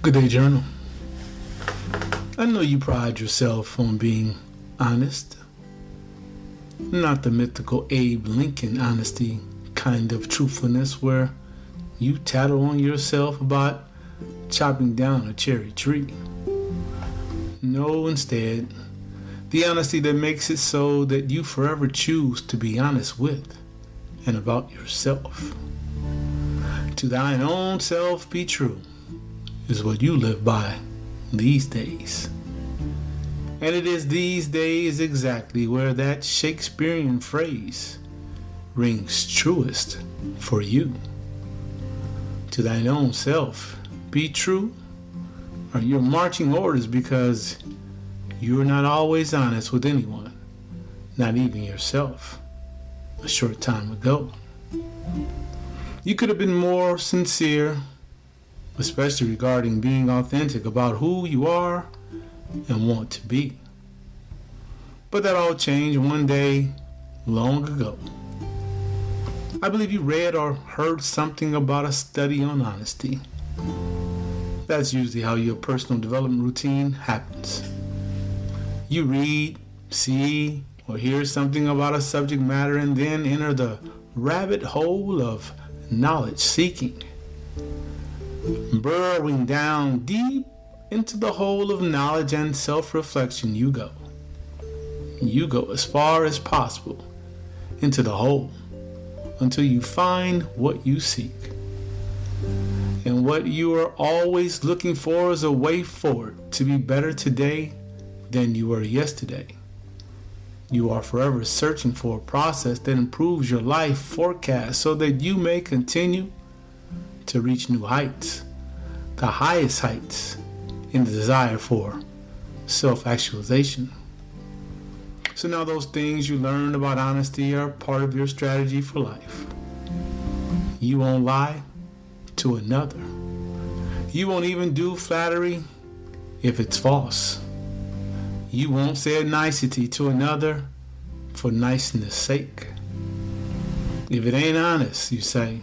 Good day, Journal. I know you pride yourself on being honest. Not the mythical Abe Lincoln honesty kind of truthfulness where you tattle on yourself about chopping down a cherry tree. No, instead, the honesty that makes it so that you forever choose to be honest with and about yourself. To thine own self be true is what you live by these days. And it is these days exactly where that Shakespearean phrase rings truest for you. To thine own self be true are your marching orders because you're not always honest with anyone, not even yourself, a short time ago. You could have been more sincere, especially regarding being authentic about who you are and want to be. But that all changed one day long ago. I believe you read or heard something about a study on honesty. That's usually how your personal development routine happens. You read, see, or hear something about a subject matter and then enter the rabbit hole of knowledge seeking. Burrowing down deep into the hole of knowledge and self-reflection you go. You go as far as possible into the hole until you find what you seek. And what you are always looking for is a way forward to be better today than you were yesterday. You are forever searching for a process that improves your life forecast so that you may continue to reach new heights, the highest heights in the desire for self-actualization. So now those things you learned about honesty are part of your strategy for life. You won't lie to another. You won't even do flattery if it's false. You won't say a nicety to another for niceness' sake. If it ain't honest, you say,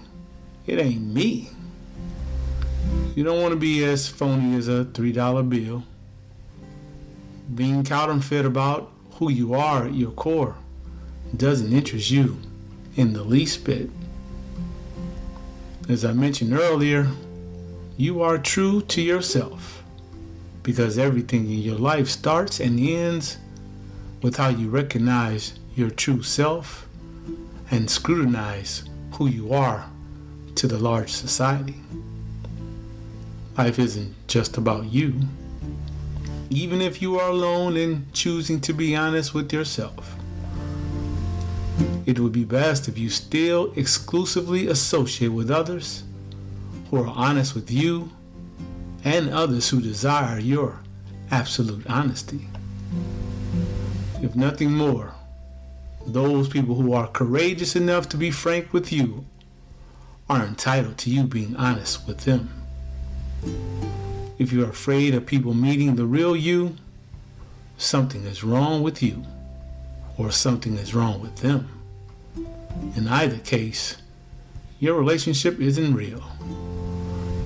it ain't me. You don't want to be as phony as a $3 bill. Being counterfeit about who you are at your core doesn't interest you in the least bit. As I mentioned earlier, you are true to yourself because everything in your life starts and ends with how you recognize your true self and scrutinize who you are to the large society. Life isn't just about you. Even if you are alone and choosing to be honest with yourself, it would be best if you still exclusively associate with others who are honest with you and others who desire your absolute honesty. If nothing more, those people who are courageous enough to be frank with you are entitled to you being honest with them. If you're afraid of people meeting the real you, something is wrong with you, or something is wrong with them. In either case, your relationship isn't real.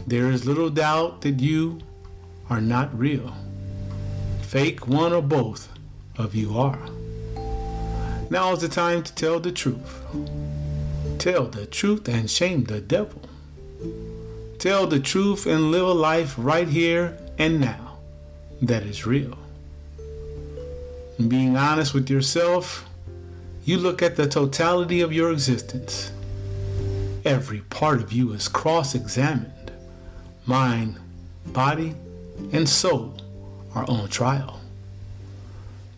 There is little doubt that you are not real. Fake one or both of you are. Now is the time to tell the truth. Tell the truth and shame the devil. Tell the truth and live a life right here and now that is real. In being honest with yourself, you look at the totality of your existence. Every part of you is cross-examined. Mind, body, and soul are on trial.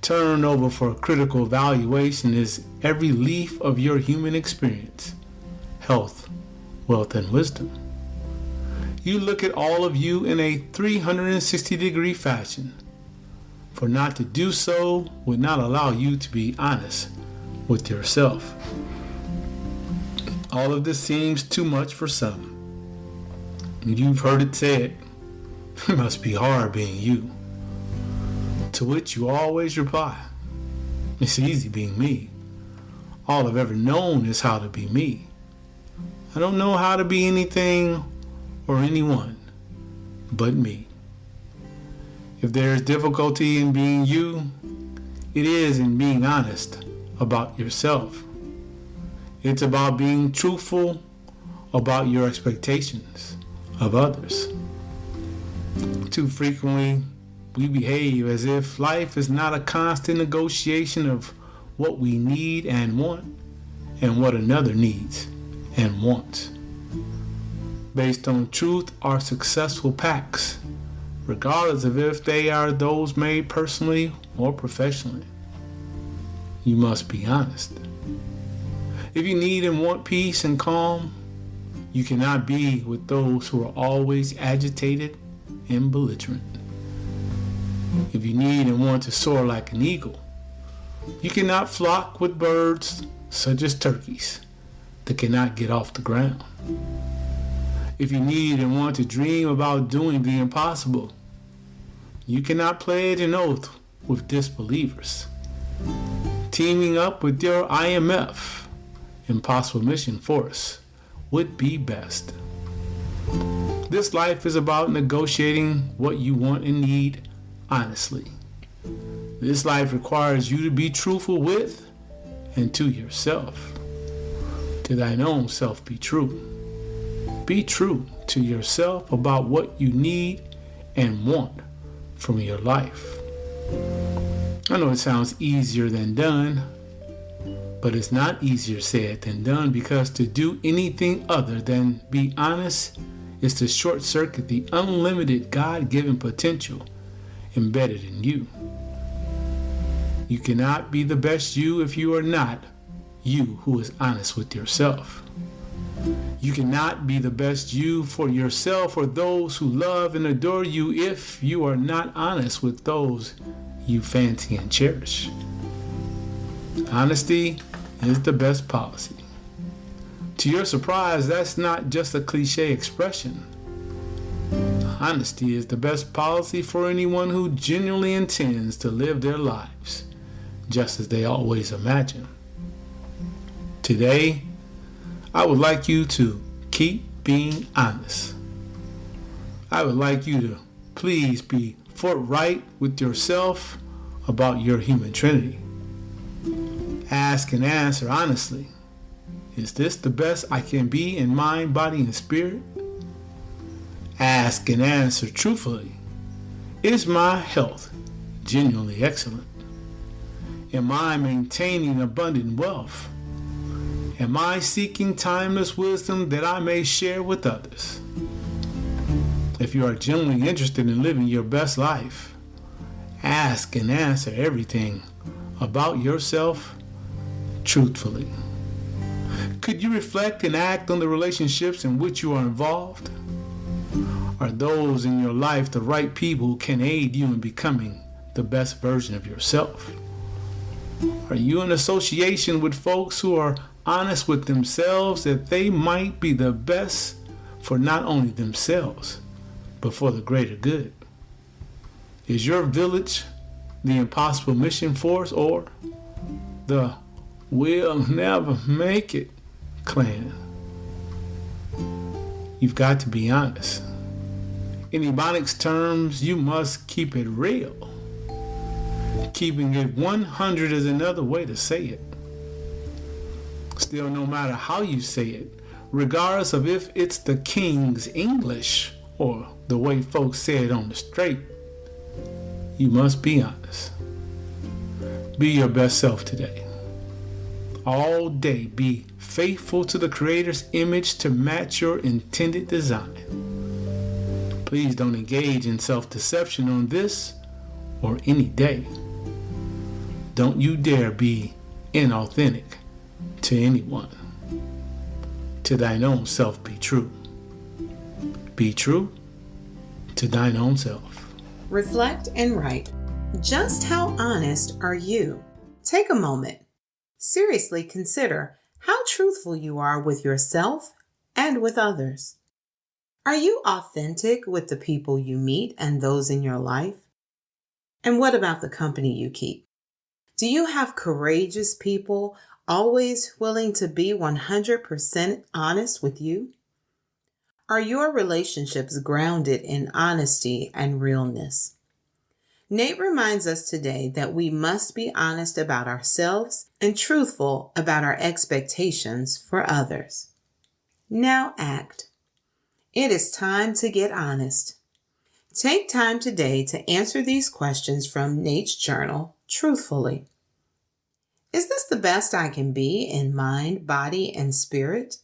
Turned over for critical evaluation is every leaf of your human experience, health, wealth, and wisdom. You look at all of you in a 360-degree fashion. For not to do so would not allow you to be honest with yourself. All of this seems too much for some. You've heard it said, it must be hard being you. To which you always reply, it's easy being me. All I've ever known is how to be me. I don't know how to be anything or anyone. but me. If there is difficulty in being you, it is in being honest about yourself. It's about being truthful about your expectations of others. Too frequently, we behave as if life is not a constant negotiation of what we need and want and what another needs and wants. Based on truth are successful pacts, regardless of if they are those made personally or professionally. You must be honest. If you need and want peace and calm, you cannot be with those who are always agitated and belligerent. If you need and want to soar like an eagle, you cannot flock with birds such as turkeys that cannot get off the ground. If you need and want to dream about doing the impossible, you cannot pledge an oath with disbelievers. Teaming up with your IMF, Impossible Mission Force, would be best. This life is about negotiating what you want and need honestly. This life requires you to be truthful with and to yourself. To thine own self be true. Be true to yourself about what you need and want from your life. I know it sounds easier than done, but it's not easier said than done, because to do anything other than be honest is to short circuit the unlimited God-given potential embedded in you. You cannot be the best you if you are not you who is honest with yourself. You cannot be the best you for yourself or those who love and adore you if you are not honest with those you fancy and cherish. Honesty is the best policy. To your surprise, that's not just a cliche expression. Honesty is the best policy for anyone who genuinely intends to live their lives just as they always imagine. Today, I would like you to keep being honest. I would like you to please be forthright with yourself about your human trinity. Ask and answer honestly. Is this the best I can be in mind, body, and spirit? Ask and answer truthfully. Is my health genuinely excellent? Am I maintaining abundant wealth? Am I seeking timeless wisdom that I may share with others? If you are genuinely interested in living your best life, ask and answer everything about yourself truthfully. Could you reflect and act on the relationships in which you are involved? Are those in your life the right people who can aid you in becoming the best version of yourself? Are you in association with folks who are honest with themselves that they might be the best for not only themselves, but for the greater good? Is your village the Impossible Mission Force or the We'll Never Make It clan? You've got to be honest. In Ebonics terms, you must keep it real. Keeping it 100 is another way to say it. Still, no matter how you say it, regardless of if it's the King's English or the way folks say it on the straight, you must be honest. Be your best self today. All day, be faithful to the Creator's image to match your intended design. Please don't engage in self-deception on this or any day. Don't you dare be inauthentic to anyone. To thine own self be true. Be true to thine own self. Reflect and write. Just how honest are you? Take a moment. Seriously consider how truthful you are with yourself and with others. Are you authentic with the people you meet and those in your life? And what about the company you keep? Do you have courageous people always willing to be 100% honest with you? Are your relationships grounded in honesty and realness? Nate reminds us today that we must be honest about ourselves and truthful about our expectations for others. Now act. It is time to get honest. Take time today to answer these questions from Nate's journal truthfully. Is this the best I can be in mind, body, and spirit?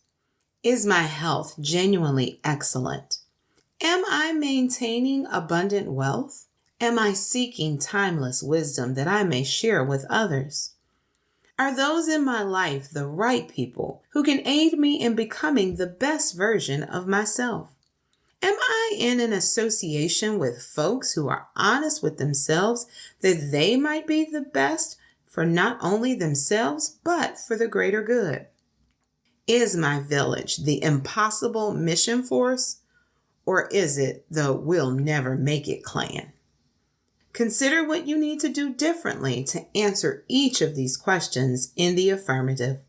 Is my health genuinely excellent? Am I maintaining abundant wealth? Am I seeking timeless wisdom that I may share with others? Are those in my life the right people who can aid me in becoming the best version of myself? Am I in an association with folks who are honest with themselves that they might be the best for not only themselves, but for the greater good? Is my village the impossible mission force, or is it the we'll never make it clan? Consider what you need to do differently to answer each of these questions in the affirmative.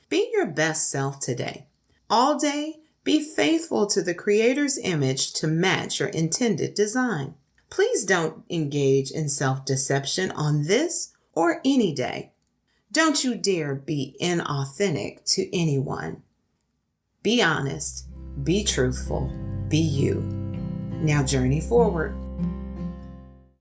Be your best self today. All day, be faithful to the Creator's image to match your intended design. Please don't engage in self-deception on this or any day. Don't you dare be inauthentic to anyone. Be honest, be truthful, be you. Now journey forward.